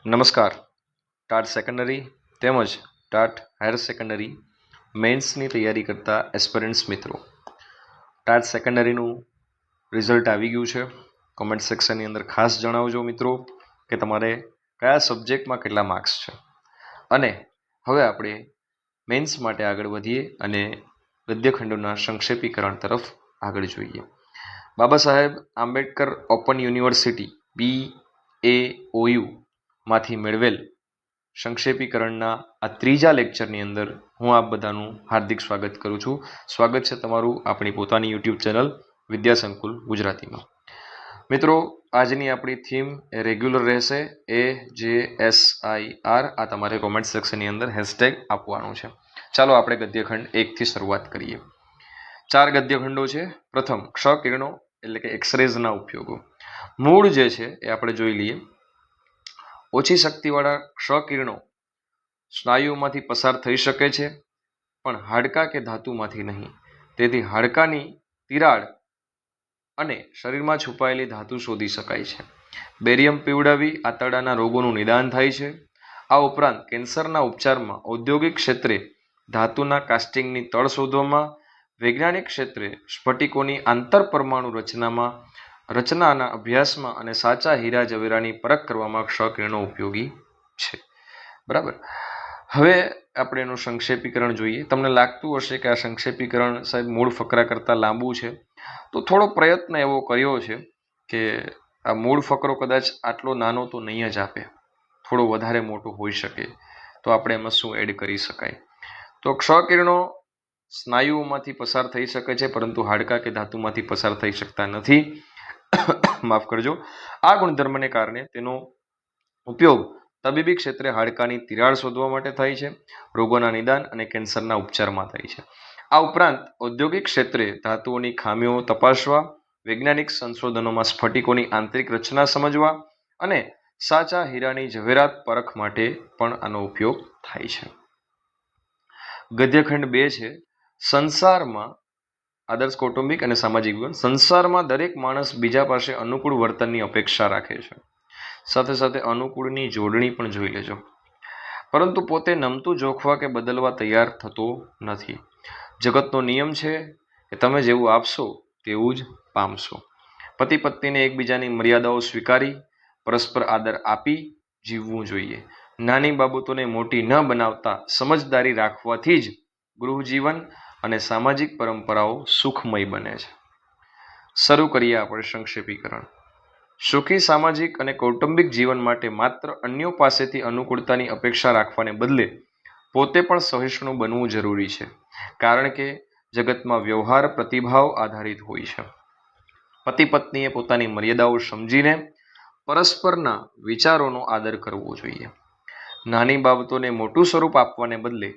નમસ્કાર. TAT secondary તેમજ TAT higher secondary મેન્સની તૈયારી કરતા એસ્પિરન્ટ્સ મિત્રો, ટાટ સેકન્ડરીનું રિઝલ્ટ આવી ગયું છે. કોમેન્ટ સેક્શનની અંદર ખાસ જણાવજો મિત્રો કે તમારે કયા સબ્જેક્ટમાં કેટલા માર્ક્સ છે. અને હવે આપણે મેન્સ માટે આગળ વધીએ અને ગદ્યખંડોના સંક્ષેપીકરણ તરફ આગળ જોઈએ. Baba Saheb Ambedkar open university BAOU માંથી મેળવેલ સંક્ષેપીકરણના આ ત્રીજા લેક્ચરની અંદર હું આપ બધાનું હાર્દિક સ્વાગત કરું છું. સ્વાગત છે તમારું આપણી પોતાની યુટ્યુબ ચેનલ વિદ્યાસંકુલ ગુજરાતીમાં. મિત્રો, આજની આપણી થીમ એ રેગ્યુલર રહેશે. AJSIR આ તમારે કોમેન્ટ સેક્શનની અંદર હેશટેગ આપવાનું છે. ચાલો આપણે ગદ્યખંડ 1 થી શરૂઆત કરીએ. 4 ગદ્યખંડો છે. પ્રથમ, ક્ષ-કિરણો એટલે કે એક્સરેઝના ઉપયોગો. મૂળ જે છે એ આપણે જોઈ લઈએ. ઓછી શક્તિવાળા ક્ષ-કિરણો સ્નાયુમાંથી પસાર થઈ શકે છે, પણ હાડકાં કે ધાતુમાંથી નહીં. તેથી હાડકાની તિરાડ અને શરીરમાં છુપાયેલી ધાતુ શોધી શકાય છે. બેરિયમ પીવડાવી આંતરડાના રોગોનું નિદાન થાય છે. આ ઉપરાંત કેન્સરના ઉપચારમાં, ઔદ્યોગિક ક્ષેત્રે ધાતુના કાસ્ટિંગની તળ શોધવામાં, વૈજ્ઞાનિક ક્ષેત્રે સ્ફટિકોની આંતરપરમાણુ રચનાના અભ્યાસમાં અને સાચા હીરા ઝવેરાની પરખ કરવામાં ક્ષ-કિરણો ઉપયોગી છે. બરાબર. હવે આપણે એનું સંક્ષેપીકરણ જોઈએ. તમને લાગતું હશે કે આ સંક્ષેપીકરણ સાહેબ મૂળ ફકરા કરતાં લાંબુ છે, તો થોડો પ્રયત્ન એવો કર્યો છે કે આ મૂળ ફકરો કદાચ આટલો નાનો તો નહીં જ આપે, થોડો વધારે મોટો હોઈ શકે, તો આપણે એમાં શું એડ કરી શકાય. તો ક્ષ-કિરણો સ્નાયુઓમાંથી પસાર થઈ શકે છે, પરંતુ હાડકાં કે ધાતુમાંથી પસાર થઈ શકતા નથી. માફ કરજો. આ ગુણધર્મને કારણે તેનો ઉપયોગ તબીબી ક્ષેત્રે હાડકાની તિરાડ શોધવા માટે થાય છે, રોગોના નિદાન અને કેન્સરના ઉપચારમાં થાય છે. આ ઉપરાંત ઔદ્યોગિક ક્ષેત્રે ધાતુઓની ખામીઓ તપાસવા, વૈજ્ઞાનિક સંશોધનોમાં સ્ફટિકોની આંતરિક રચના સમજવા અને સાચા હીરાની ઝવેરાત પરખ માટે પણ આનો ઉપયોગ થાય છે. ગદ્યખંડ 2 છે. સંસારમાં આદર્શ કૌટુંબિક અને સામાજિક જીવન. સંસારમાં દરેક માણસ બીજા પાસે અનુકૂળ વર્તનની અપેક્ષા રાખે છે. સાથે સાથે અનુકૂળની જોડણી પણ જોઈ લેજો. પરંતુ પોતે નમતું જોખવા કે બદલવા તૈયાર થતો નથી. જગતનો નિયમ છે કે તમે જેવું આપશો તેવું જ પામશો. પતિ પત્નીને એકબીજાની મર્યાદાઓ સ્વીકારી પરસ્પર આદર આપી જીવવું જોઈએ. નાની બાબતોને મોટી ન બનાવતા સમજદારી રાખવાથી જ ગૃહજીવન અને સામાજિક પરંપરાઓ સુખમય બને છે. શરૂ કરીએ આપણે સંક્ષેપીકરણ. સુખી સામાજિક અને કૌટુંબિક જીવન માટે માત્ર અન્યો પાસેથી અનુકૂળતાની અપેક્ષા રાખવાને બદલે પોતે પણ સહિષ્ણુ બનવું જરૂરી છે. કારણ કે જગતમાં વ્યવહાર પ્રતિભાવ આધારિત હોય છે. પતિ પત્નીએ પોતાની મર્યાદાઓ સમજીને પરસ્પરના વિચારોનો આદર કરવો જોઈએ. નાની બાબતોને મોટું સ્વરૂપ આપવાને બદલે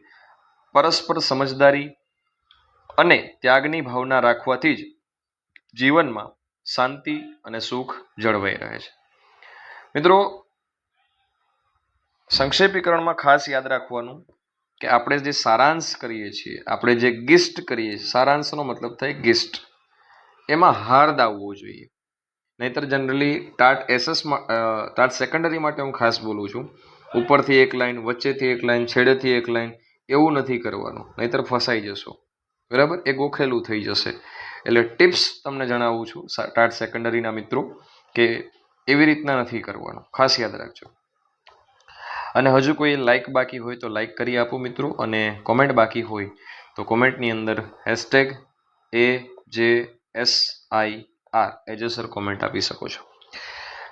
પરસ્પર સમજદારી અને ત્યાગની ભાવના રાખવાથી જ જીવનમાં શાંતિ અને સુખ જળવાઈ રહે છે. મિત્રો, સંક્ષેપીકરણમાં ખાસ યાદ રાખવાનું કે આપણે જે સારાંશ કરીએ છીએ, આપણે જે ગિસ્ટ કરીએ છીએ, સારાંશનો મતલબ થાય ગિસ્ટ, એમાં હાર્દ આવવો જોઈએ. નહીતર જનરલી ટાટ સેકન્ડરી માટે હું ખાસ બોલું છું, ઉપરથી એક લાઈન, વચ્ચેથી એક લાઈન, છેડેથી એક લાઈન, એવું નથી કરવાનું, નહીતર ફસાઈ જશો. બરાબર, એ ગોખેલું થઈ જશે. એટલે ટિપ્સ તમને જણાવું છું ટાટ સેકન્ડરીના મિત્રો કે એવી રીતના નથી કરવાનું, ખાસ યાદ રાખજો. અને હજુ કોઈ લાઈક બાકી હોય તો લાઈક કરી આપો મિત્રો, અને કોમેન્ટ બાકી હોય તો કોમેન્ટની અંદર હેશટેગ AJSIR એજેસર કોમેન્ટ આપી શકો છો.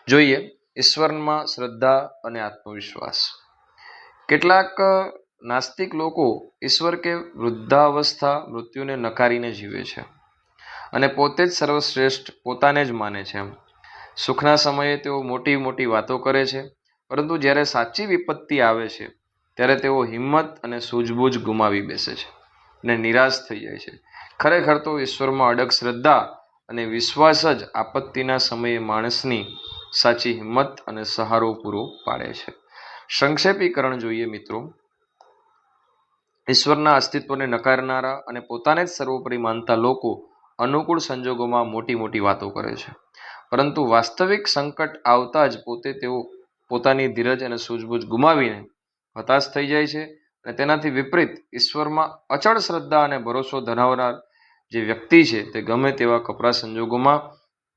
જોઈએ ઈશ્વરમાં શ્રદ્ધા અને આત્મવિશ્વાસ. કેટલાક નાસ્તિક લોકો ઈશ્વર કે વૃદ્ધાવસ્થા મૃત્યુને નકારીને જીવે છે અને પોતે જ સર્વશ્રેષ્ઠ પોતાને જ માને છે. સુખના સમયે તેઓ મોટી મોટી વાતો કરે છે, પરંતુ જ્યારે સાચી વિપત્તિ આવે છે ત્યારે તેઓ હિંમત અને સૂઝબૂઝ ગુમાવી બેસે છે અને નિરાશ થઈ જાય છે. ખરેખર તો ઈશ્વરમાં અડગ શ્રદ્ધા અને વિશ્વાસ જ આપત્તિના સમયે માણસની સાચી હિંમત અને સહારો પૂરો પાડે છે. સંક્ષેપીકરણ જોઈએ મિત્રો. ઈશ્વરના અસ્તિત્વને નકારનારા અને પોતાને જ સર્વોપરી માનતા લોકો અનુકૂળ સંજોગોમાં મોટી મોટી વાતો કરે છે, પરંતુ વાસ્તવિક સંકટ આવતા જ પોતે તેઓ પોતાની ધીરજ અને સૂઝબૂઝ ગુમાવીને હતાશ થઈ જાય છે અને તેનાથી વિપરીત ઈશ્વરમાં અચળ શ્રદ્ધા અને ભરોસો ધરાવનાર જે વ્યક્તિ છે તે ગમે તેવા કપરા સંજોગોમાં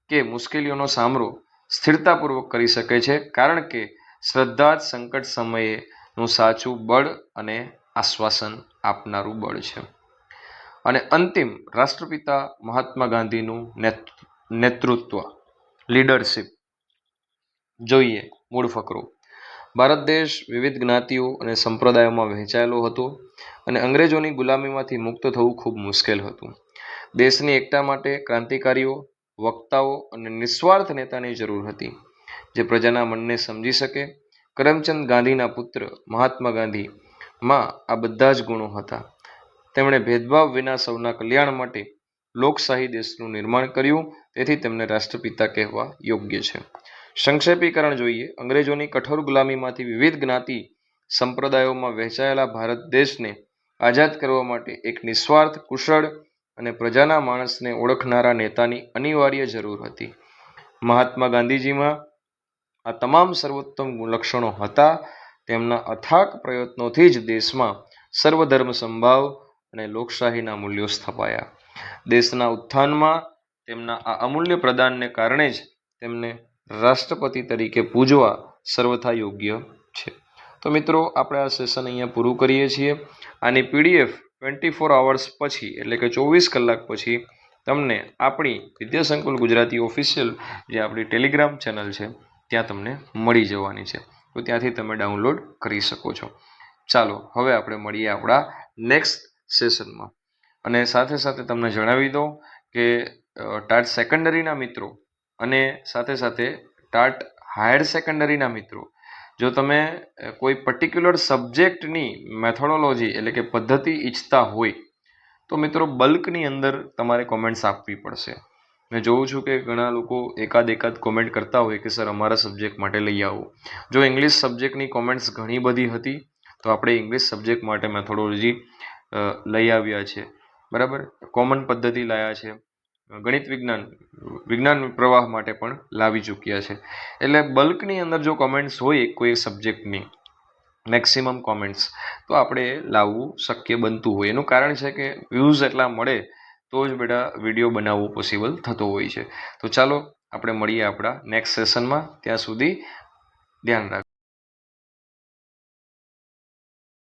કે મુશ્કેલીઓનો સામનો સ્થિરતાપૂર્વક કરી શકે છે, કારણ કે શ્રદ્ધા જ સંકટ સમયેનું સાચું બળ અને આશ્વાસન આપનારું બળ છે. અને અંતિમ, રાષ્ટ્રપિતા મહાત્મા ગાંધીનું નેતૃત્વ, લીડરશિપ. જોઈએ મૂળ ફકરો. ભારત દેશ વિવિધ જ્ઞાતિઓ અને સંપ્રદાયોમાં વહેંચાયેલો હતો અને અંગ્રેજોની ગુલામીમાંથી મુક્ત થવું ખૂબ મુશ્કેલ હતું. દેશની એકતા માટે ક્રાંતિકારીઓ, વક્તાઓ અને નિસ્વાર્થ નેતાની જરૂર હતી, જે પ્રજાના મનને સમજી શકે. કરમચંદ ગાંધીના પુત્ર મહાત્મા ગાંધીમાં આ બધા જ ગુણો હતા. તેમણે ભેદભાવ વિના સૌના કલ્યાણ માટે લોકશાહી દેશનું નિર્માણ કર્યું, તેથી તેમને રાષ્ટ્રપિતા કહેવા યોગ્ય છે. સંક્ષેપીકરણ જોઈએ. અંગ્રેજોની કઠોર ગુલામીમાંથી વિવિધ જ્ઞાતિ સંપ્રદાયોમાં વહેંચાયેલા ભારત દેશને આઝાદ કરવા માટે એક નિસ્વાર્થ, કુશળ અને પ્રજાના માણસને ઓળખનારા નેતાની અનિવાર્ય જરૂર હતી. મહાત્મા ગાંધીજીમાં આ તમામ સર્વોત્તમ લક્ષણો હતા. તેમના અથાગ પ્રયત્નોથી જ દેશમાં સર્વધર્મ સંભાવ અને લોકશાહીના મૂલ્યો સ્થપાયા. દેશના ઉત્થાનમાં તેમના આ અમૂલ્ય પ્રદાનને કારણે જ તેમને રાષ્ટ્રપતિ તરીકે પૂજવા સર્વથા યોગ્ય છે. તો મિત્રો, આપણે આ સેશન અહીંયા પૂરું કરીએ છીએ. આની PDF 24 અવર્સ પછી, એટલે કે 24 કલાક પછી તમને આપણી વિદ્યાસંકુલ ગુજરાતી ઓફિશિયલ જે આપણી ટેલિગ્રામ ચેનલ છે ત્યાં તમને મળી જવાની છે. તો ત્યાંથી તમે ડાઉનલોડ કરી શકો છો. ચાલો હવે આપણે મળીએ આપણા નેક્સ્ટ સેશનમાં. અને સાથે સાથે તમને જણાવી દઉં કે ટાટ સેકન્ડરીના મિત્રો અને સાથે સાથે ટાટ હાયર સેકન્ડરીના મિત્રો, જો તમે કોઈ પર્ટિક્યુલર સબ્જેક્ટની મેથોડોલોજી એટલે કે પદ્ધતિ ઈચ્છતા હોય તો મિત્રો બલ્કની અંદર તમારે કોમેન્ટ્સ આપવી પડશે. મેં જોઉં છું કે ઘણા લોકો એકાદ કોમેન્ટ કરતા હોય કે સર અમારા સબ્જેક્ટ માટે લઈ આવો. જો ઇંગ્લિશ સબ્જેક્ટની કોમેન્ટ્સ ઘણી બધી હતી તો આપણે ઇંગ્લિશ સબ્જેક્ટ માટે મેથોડોલોજી લઈ આવ્યા છે, બરાબર. કોમન પદ્ધતિ લાવ્યા છે. ગણિત વિજ્ઞાન પ્રવાહ માટે પણ લાવી ચૂક્યા છે. એટલે બલ્કની અંદર જો કોમેન્ટ્સ હોય કોઈ સબ્જેક્ટની, મેક્સિમમ કોમેન્ટ્સ, તો આપણે લાવવું શક્ય બનતું હોય. એનું કારણ છે કે વ્યૂઝ એટલા મળે તો જ બેટા વિડીયો બનાવવું પોસિબલ થતો હોય છે. તો ચાલો આપણે મળીએ આપણા નેક્સ્ટ સેશનમાં. ત્યાં સુધી ધ્યાન રાખજો.